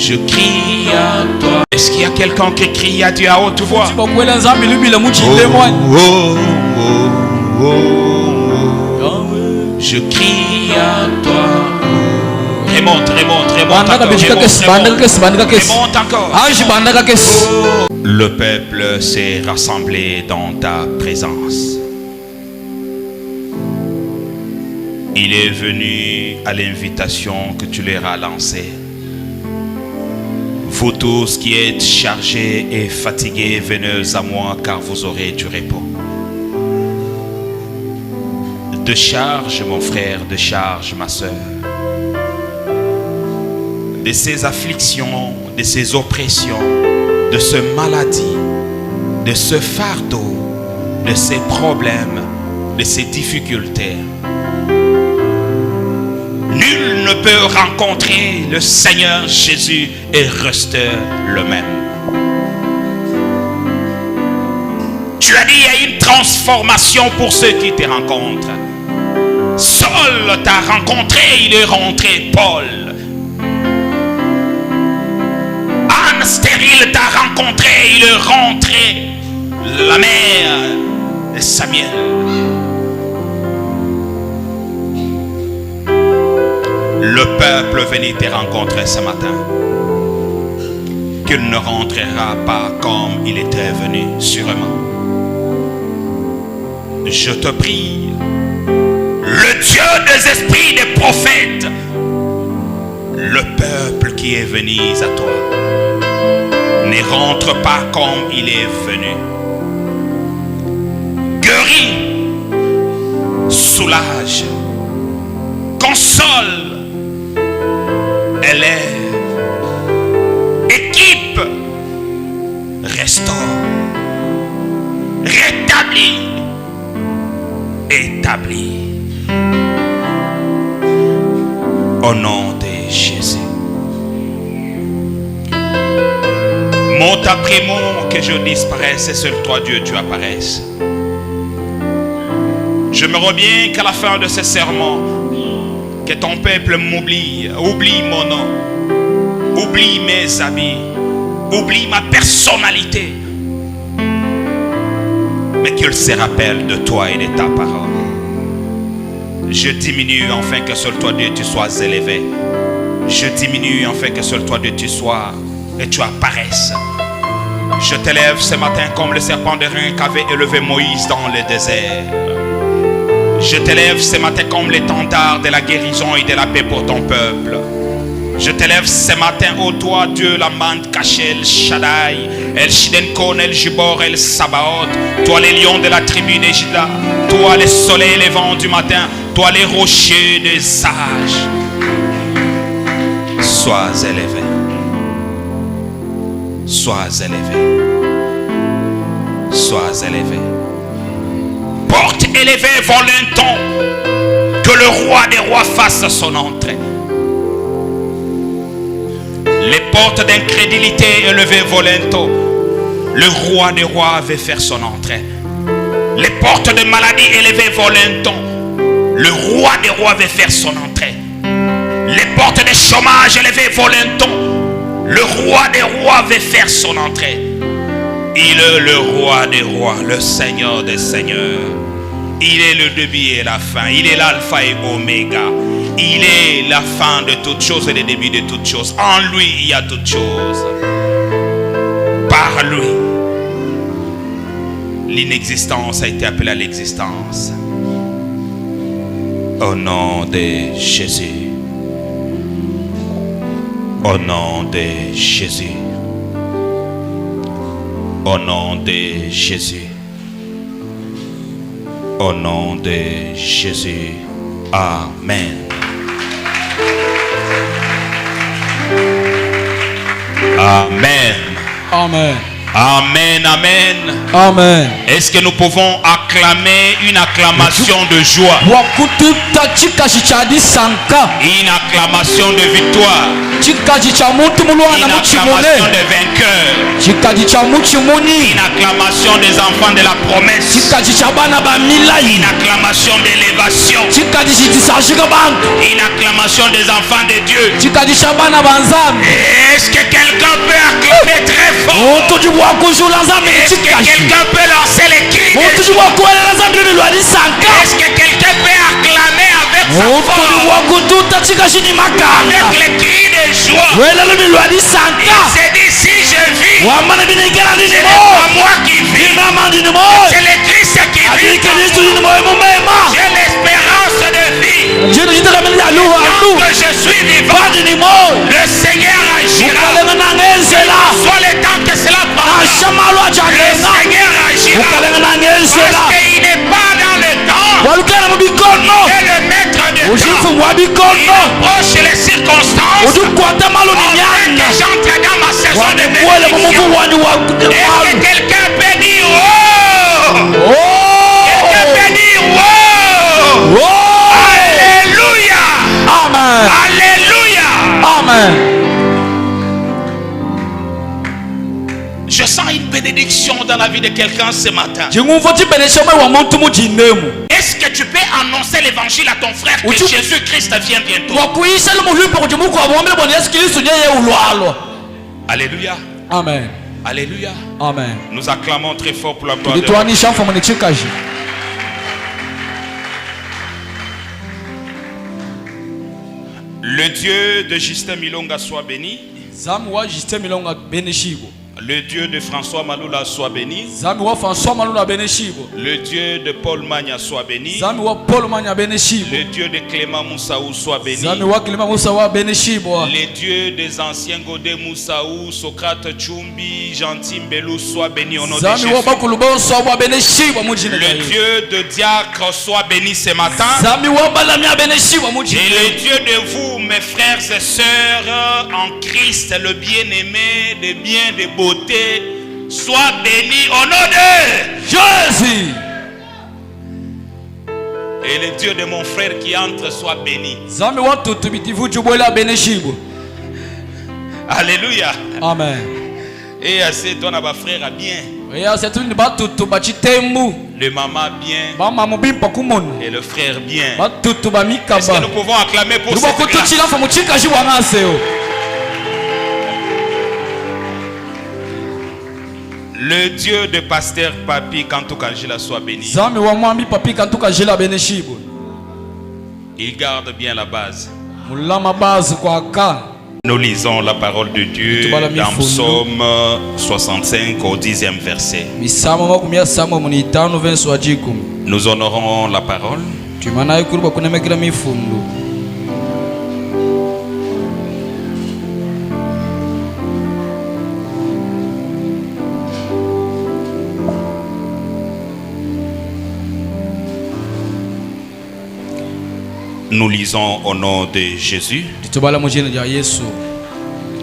Je crie à toi. Est-ce qu'il y a quelqu'un qui crie à Dieu à haute voix? Oh, oh, oh, oh. Je crie à toi. Remonte encore. Le peuple s'est rassemblé dans ta présence. Il est venu à l'invitation que tu leur as lancée. Vous tous qui êtes chargés et fatigués, venez à moi car vous aurez du repos. Décharge mon frère, décharge ma soeur de ces afflictions, de ces oppressions, de ces maladies, de ce fardeau, de ces problèmes, de ces difficultés. Nul ne peut rencontrer le Seigneur Jésus et rester le même. Tu as dit, il y a une transformation pour ceux qui te rencontrent. Saul t'a rencontré, il est rentré Paul. Anne stérile t'a rencontré, il est rentré la mère de Samuel. Le peuple venait te rencontrer ce matin. Qu'il ne rentrera pas comme il était venu, sûrement. Je te prie, le Dieu des esprits des prophètes, le peuple qui est venu à toi, ne rentre pas comme il est venu. Guéris, soulage, console, élève, équipe, restaure, rétablit, établit. Au nom de Jésus. Mot après mot que je disparaisse et seul toi Dieu tu apparaisses. Je me reviens qu'à la fin de ce sermon, que ton peuple m'oublie, oublie mon nom, oublie mes habits, oublie ma personnalité, mais qu'il se rappelle de toi et de ta parole. Je diminue afin que seul toi Dieu tu sois élevé. Je diminue afin que seul toi Dieu tu sois et tu apparaisses. Je t'élève ce matin comme le serpent de rein qu'avait élevé Moïse dans le désert. Je t'élève ce matin comme l'étendard de la guérison et de la paix pour ton peuple. Je t'élève ce matin, ô toi Dieu, la mande cachée, El Shaddai, El Shidenkon, El Jibor, El Sabaoth, toi les lions de la tribu de Juda, toi les soleils levants du matin, toi les rochers des sages. Sois élevé. Sois élevé. Sois élevé. Porte élevée, volanton, que le roi des rois fasse son entrée. Les portes d'incrédulité élevées volento, le roi des rois veut faire son entrée. Les portes de maladie élevées volanton, le roi des rois veut faire son entrée. Les portes de chômage élevées volanton, le roi des rois veut faire son entrée. Il est le roi des rois, le Seigneur des seigneurs. Il est le début et la fin. Il est l'alpha et oméga. Il est la fin de toutes choses et le début de toutes choses. En lui, il y a toutes choses. Par lui, l'inexistence a été appelée à l'existence. Au nom de Jésus. Au nom de Jésus. Au nom de Jésus. Au nom de Jésus. Amen. Amen. Amen. Amen, amen. Amen. Est-ce que nous pouvons acclamer une acclamation de joie? Une acclamation de victoire. Une acclamation des vainqueurs. Une acclamation des enfants de la promesse. Une acclamation d'élévation. Une acclamation des enfants de Dieu. Est-ce que quelqu'un peut acclamer très fort? Est-ce que quelqu'un peut lancer les cris de joie? Est-ce que quelqu'un peut acclamer avec sa force? Avec les cris de joie. Il s'est dit, si je vis, ce n'est pas moi qui vis, c'est le Christ qui vit. J'ai l'espérance de vie. Tant que je suis vivant, le Seigneur agira. Soit le temps que cela prendra, le Seigneur agira. Parce qu'il n'est pas dans le temps. Il est le maître de temps. Il approche les circonstances. Afin que j'entre dans ma saison de bénédiction. Est-ce que quelqu'un peut dire oh? Quelqu'un peut dire oh? Alléluia. Amen. Alléluia. Amen. Je sens une bénédiction dans la vie de quelqu'un ce matin. Est-ce que tu peux annoncer l'évangile à ton frère que Jésus-Christ vient bientôt? Alléluia. Amen. Alléluia. Amen. Nous acclamons très fort pour la gloire de Dieu. Le Dieu de Justin Milonga soit béni. Le Dieu de François Maloula soit béni. Le Dieu de Paul Magna soit béni. Le Dieu de Clément Moussaou soit béni. Les dieux des anciens Godé Moussaou, Socrate Tchoumbi, Gentil Mbelou soit béni au nom de Jésus. Le Dieu de Diacre soit béni ce matin. Et le Dieu de vous, mes frères et sœurs, en Christ, le bien-aimé, des biens, des beautés, soit béni au nom de Jésus. Et le Dieu de mon frère qui entre soit béni. Alléluia. Amen. Et assez ton frère a bien. Le maman bien. Et le frère bien. Est-ce que nous pouvons acclamer pour cette grâce? Le Dieu de pasteur Papi Kantoukajila soit béni. Il garde bien la base. Nous lisons la parole de Dieu dans Psaume 65 au 10e verset. Nous honorons la parole. Nous lisons au nom de Jésus.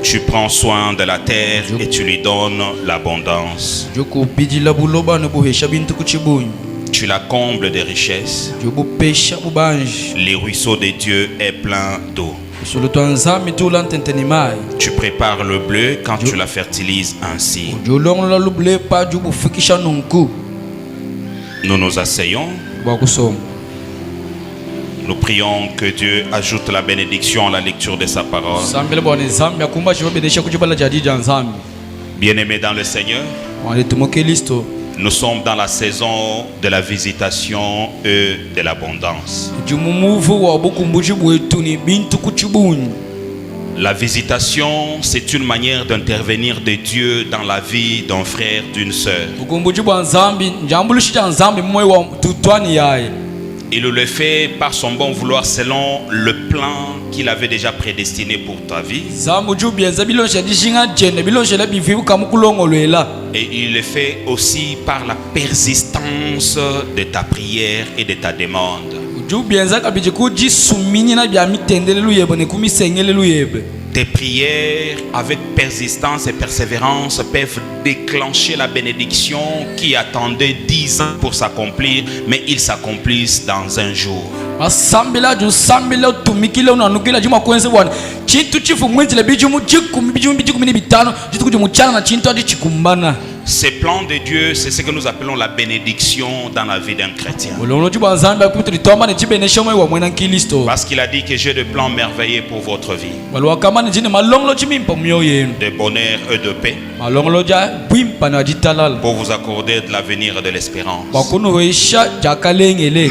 Tu prends soin de la terre et tu lui donnes l'abondance. Tu la combles de richesses. Les ruisseaux de Dieu est plein d'eau. Tu prépares le bleu quand tu la fertilises ainsi. Nous nous asseyons. Nous prions que Dieu ajoute la bénédiction à la lecture de sa parole. Bien-aimés dans le Seigneur, nous sommes dans la saison de la visitation et de l'abondance. La visitation, c'est une manière d'intervenir de Dieu dans la vie d'un frère, d'une sœur. Il le fait par son bon vouloir selon le plan qu'il avait déjà prédestiné pour ta vie. Et il le fait aussi par la persistance de ta prière et de ta demande. Tes prières avec persistance et persévérance peuvent déclencher la bénédiction qui attendait 10 ans pour s'accomplir, mais ils s'accomplissent dans un jour. Ces plans de Dieu, c'est ce que nous appelons la bénédiction dans la vie d'un chrétien. Parce qu'il a dit que j'ai des plans merveilleux pour votre vie, de bonheur et de paix, pour vous accorder de l'avenir et de l'espérance. À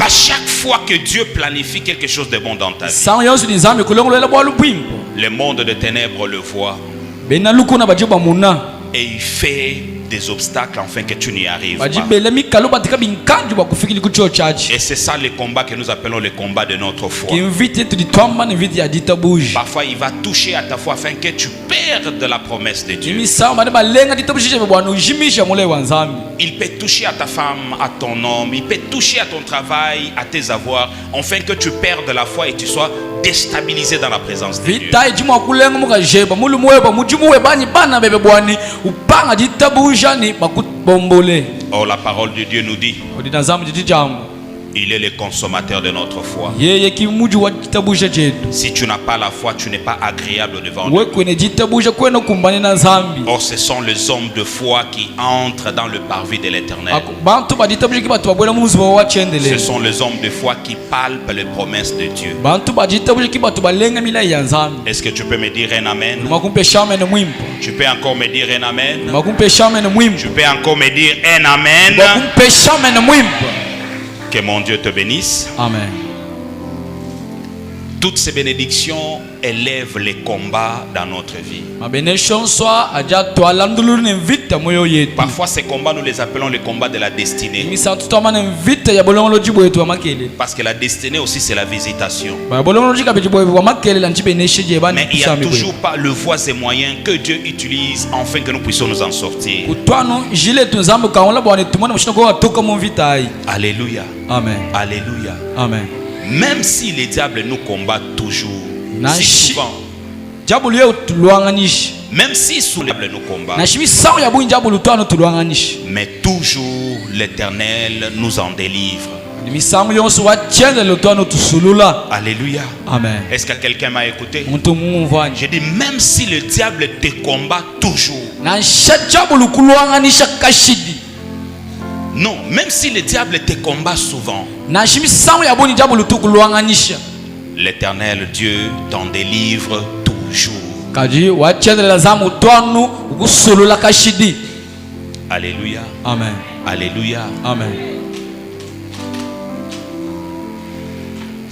chaque fois que Dieu planifie quelque chose de bon dans ta vie, le monde de ténèbres le voit et il fait des obstacles afin que tu n'y arrives pas. Et c'est ça le combat que nous appelons le combat de notre foi. Parfois il va toucher à ta foi afin que tu perdes la promesse de Dieu. Il peut toucher à ta femme, à ton homme, il peut toucher à ton travail, à tes avoirs, afin que tu perdes la foi et tu sois déstabilisé dans la présence de Dieu. Or la parole de Dieu nous dit, il est le consommateur de notre foi. Si tu n'as pas la foi, tu n'es pas agréable devant Dieu. Or ce sont les hommes de foi qui entrent dans le parvis de l'Éternel. Ce sont les hommes de foi qui palpent les promesses de Dieu. Est-ce que tu peux me dire un amen? Tu peux encore me dire un amen? Tu peux encore me dire un amen? Que mon Dieu te bénisse. Amen. Toutes ces bénédictions élèvent les combats dans notre vie. Parfois ces combats nous les appelons les combats de la destinée. Parce que la destinée aussi c'est la visitation. Mais il n'y a toujours pas le voies et moyens que Dieu utilise afin que nous puissions nous en sortir. Alléluia. Amen. Alléluia. Amen. Même si les diables nous combattent toujours, si souvent, même si sous les diables nous combattent, mais toujours l'Éternel nous en délivre. Alléluia. Amen. Est-ce que quelqu'un m'a écouté? J'ai dit même si le diable te combat toujours. Non, même si le diable te combat souvent, l'Éternel Dieu t'en délivre toujours. Alléluia. Amen. Alléluia. Amen.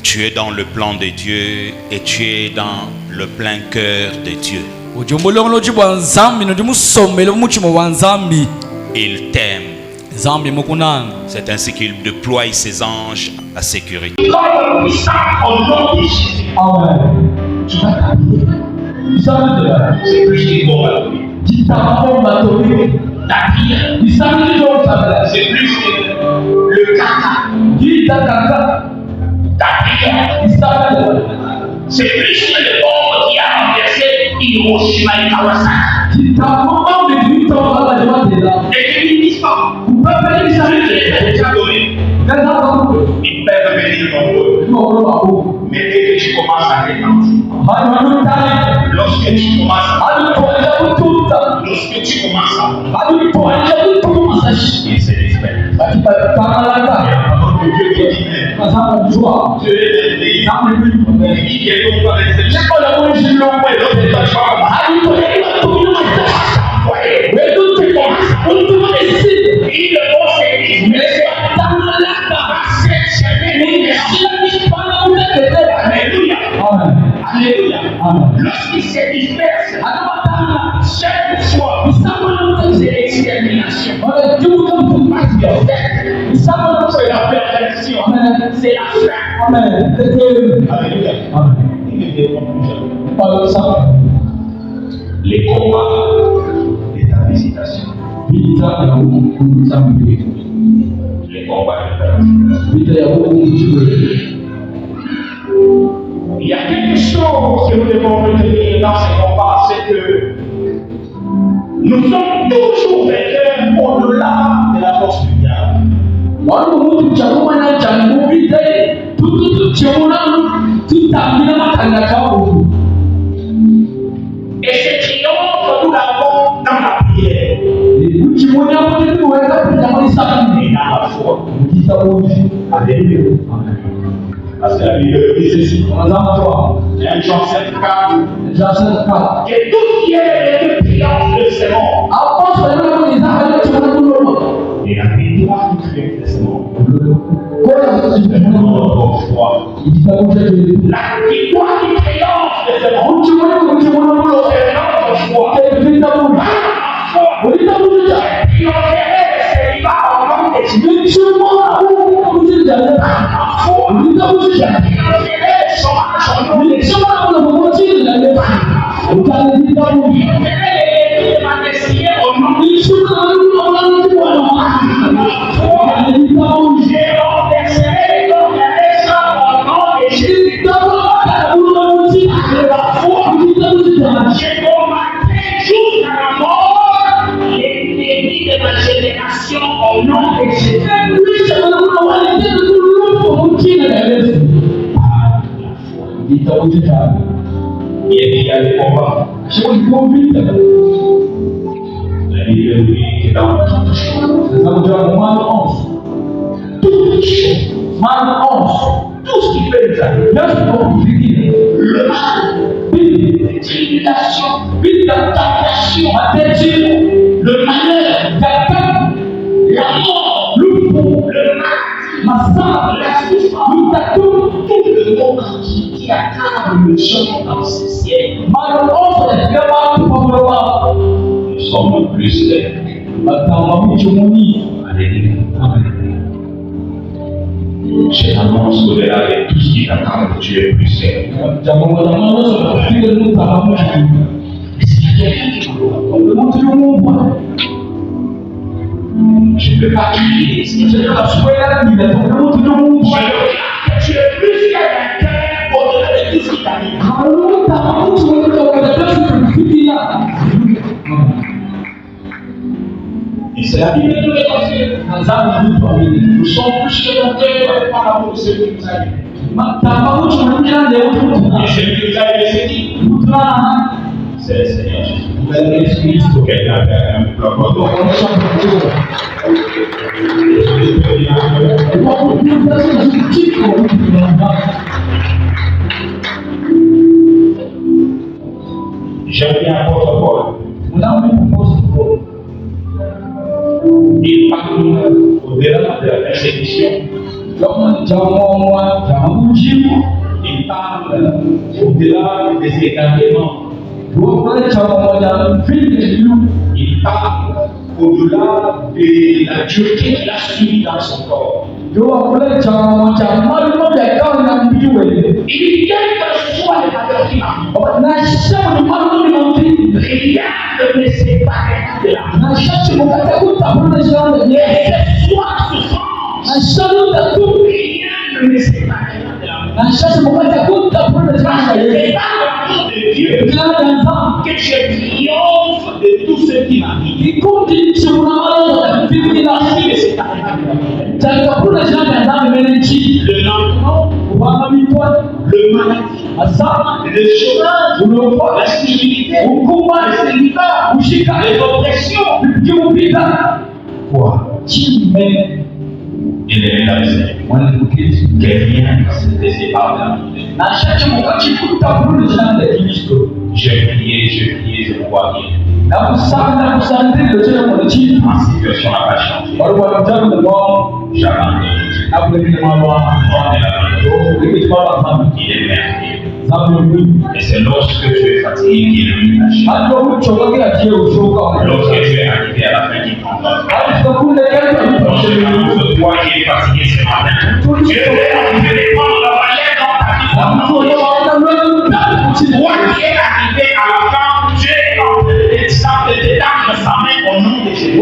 Tu es dans le plan de Dieu et tu es dans le plein cœur de Dieu. Il t'aime. C'est ainsi qu'il déploie ses anges à sécurité. C'est plus qu'il c'est plus que le caca. C'est plus que le bombe qui a renversé Hiroshima et Kawasaki. Et que ils disent pas. Ils peuvent venir nombreux. Mais dès que tu commences à repentir, lorsque tu commences à il se respecte. Lorsqu'il se disperse, chaque fois, c'est l'extermination. C'est la perfection. C'est la fin. Alléluia. Nous ne devons plus jamais. Les combats de ta visitation. Les combats de ta visitation. Il y a quelque chose que nous devons retenir dans ces combats, c'est que nous sommes toujours vainqueurs au-delà de la force du diable. Et ce triomphe, nous l'avons dans la prière. Et dans la foi. Parce que la Bible dit ceci. Jean 7,4. Que tout ce qui est le triomphe de ces morts. Et la victoire du triomphe de ces morts. La victoire du triomphe de ces morts. C'est notre foi. Il y a des combats. La Bible dit que dans toutes choses, tout ce qui peut nous arriver, le mal, les tribulations, la tentation, le malheur, la mort, le faux, le mal, la souffrance, tout le monde qui accable le gens dans ce ciel. Nous sommes plus légers. Alléluia. Je t'annonce au-delà de tout ce qui t'attend, que tu es plus serré. Je ne peux pas crier. Je ne peux pas jouer la nuit. Tu es plus qu'un au-delà de tout ce qui t'arrive. Et c'est la Bible de l'évangile. Nous sommes plus que vainqueurs par l'amour de celui qui nous a aimés. Et celui qui nous a aimés, c'est qui? C'est le Seigneur Jésus. Quelqu'un fait un peu J'aime bien l'apôtre Paul. Il parle au-delà de la persécution. Il parle au-delà des égarements. Il parle au-delà de la dureté qu'il a subie dans son corps. Il dit quel que soit le malheur qui m'arrive, rien ne me sépare de la vie. Et ce soit souffrance, rien ne me sépare de la vie. C'est par l'amour de Dieu que je triomphe de tout ce qui m'arrive. Le lendemain, le maladie, le chômage, la stérilité, le célibat, les oppressions. Quoi? Et mesdames et messieurs, que rien ne se sépare de la vie. Je priais, je crois bien. Ma situation n'a pas changé. J'abandonne. Il est merveilleux. Et c'est lorsque tu es fatigué qu'il est venu t'acheter. Lorsque tu es arrivé à la fin du combat. Lorsque toi qui es fatigué ce matin, tu es arrivé de prendre la relève dans ta vie. Toi qui es arrivé à la fin, tu es en train de t'étendre sa main au nom de Jésus.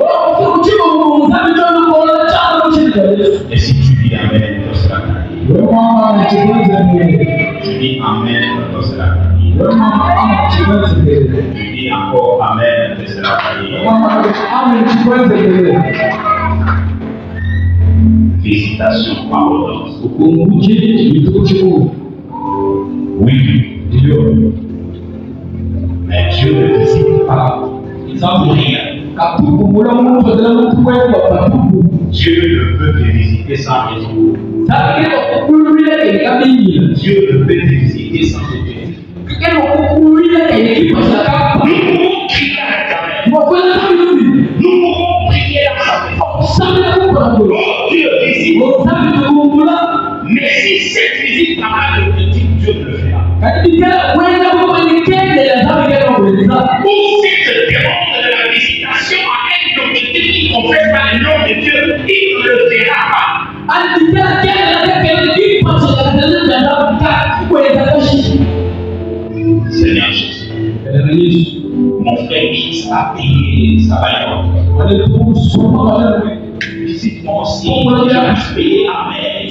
Et si tu dis Amen, ce sera arrivé. Je dis dis Amen quand c'est la famille. Tu dis encore Amen quand c'est la famille. Visitation par ordonnance. Oui, Dieu. Mais Dieu ne visite pas pour rien. Dieu ne peut te visiter sans raison. Dieu ne peut te visiter sans objectif. Nous pouvons crier à l'éternel. Nous pouvons prier dans sa présence. Oh Dieu, visite. Mais si cette visite n'a pas d'objectif, Dieu ne le fera. Ou si te demande de la visitation à un objectif qui ne confesse pas le nom de Dieu, il ne le verra pas. Seigneur Jésus, mon frère X a payé sa valeur. Visite-moi aussi, j'ai payé. Amen.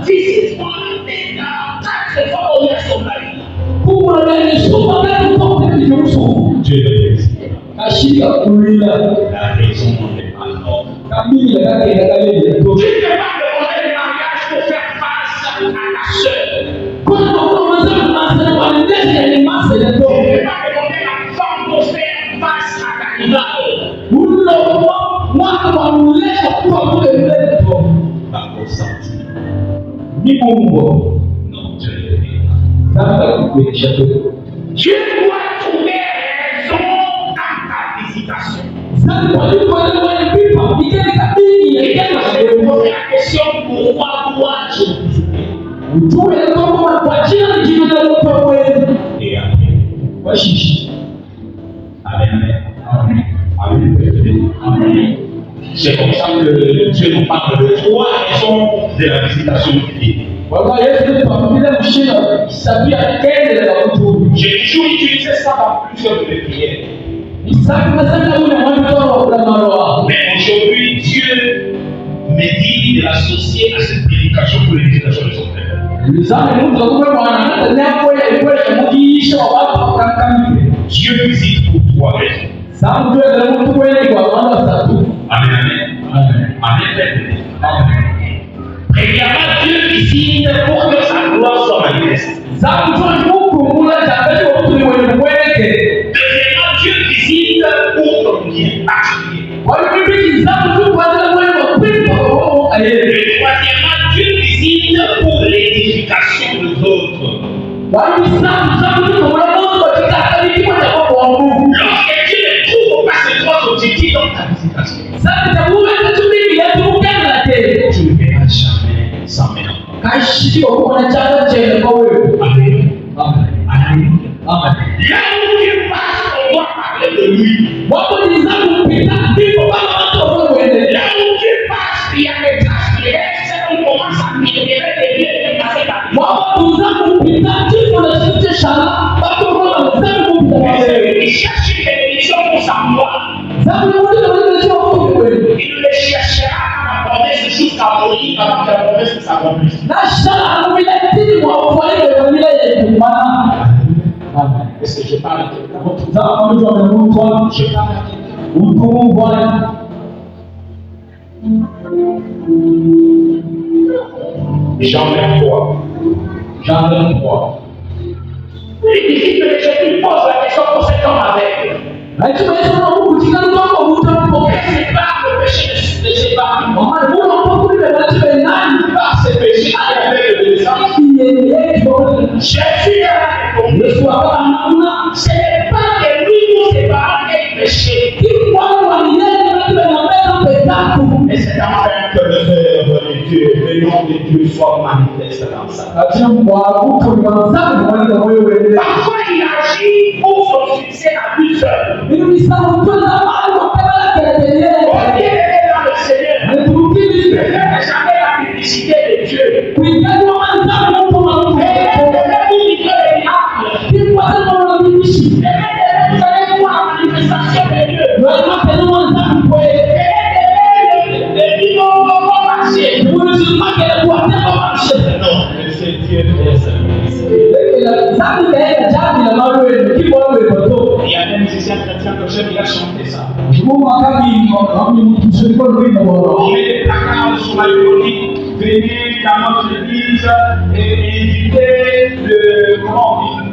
Visite-moi maintenant, 4 fois au moins son mari. Dieu le visite. La raison n'est pas l'ordre. Tu ne peux pas demander le mariage pour faire face à ta soeur. Tu ne peux pas demander la femme pour faire face à ta rival. Pas consenti. Non, Dieu ne le fait pas. Dieu doit trouver raison dans ta visitation. Je vais poser la question, pourquoi dois-je et après. Amen. Amen. C'est comme ça que Dieu nous parle de 3 raisons de la visitation divine. J'ai toujours utilisé ça dans plusieurs de mes prières. Mais aujourd'hui, Dieu me dit de l'associer à cette prédication pour l'édification de son peuple. Dieu visite pour 3 raisons. Amen. Premièrement, Dieu visite pour que sa gloire soit manifeste. Deuxièmement, Dieu visite pour ton bien particulier. Et troisièmement, Dieu visite pour l'édification des autres. Lorsque Dieu ne trouve pas ces 3 objectifs dans ta visitation, tu ne verras jamais sans mélange. Amen. Là où Dieu passe, on doit parler de lui. Là où Dieu passe, il y a des traces qui restent, on commence à mirer des lieux et passer par lui. Il cherche une bénédiction pour sa gloire. Il le cherchera à la promesse jusqu'à mourir avant que la promesse ne s'accomplisse. Est-ce que je parle à quelqu'un? Je parle à quelqu'un. Jean 23. Les disciples de Jésus posent la question pour cet homme aveugle. Qu'est-ce que par le péché de ses parents? Par ses péchés, aveugle de naissance. Jésus a répondu, ce n'est pas de lui ou ses parents qui péché. Et c'est enfin que le Verbe de Dieu, le nom de Dieu soit manifeste dans sa vie. Parfois il agit pour son succès à lui seul. Au lieu d'aimer dans le Seigneur, ne faites jamais la publicité de Dieu. Manifestation de Dieu. met des placards sur la Lyonie, venez dans notre église et évitez le, comment on dit,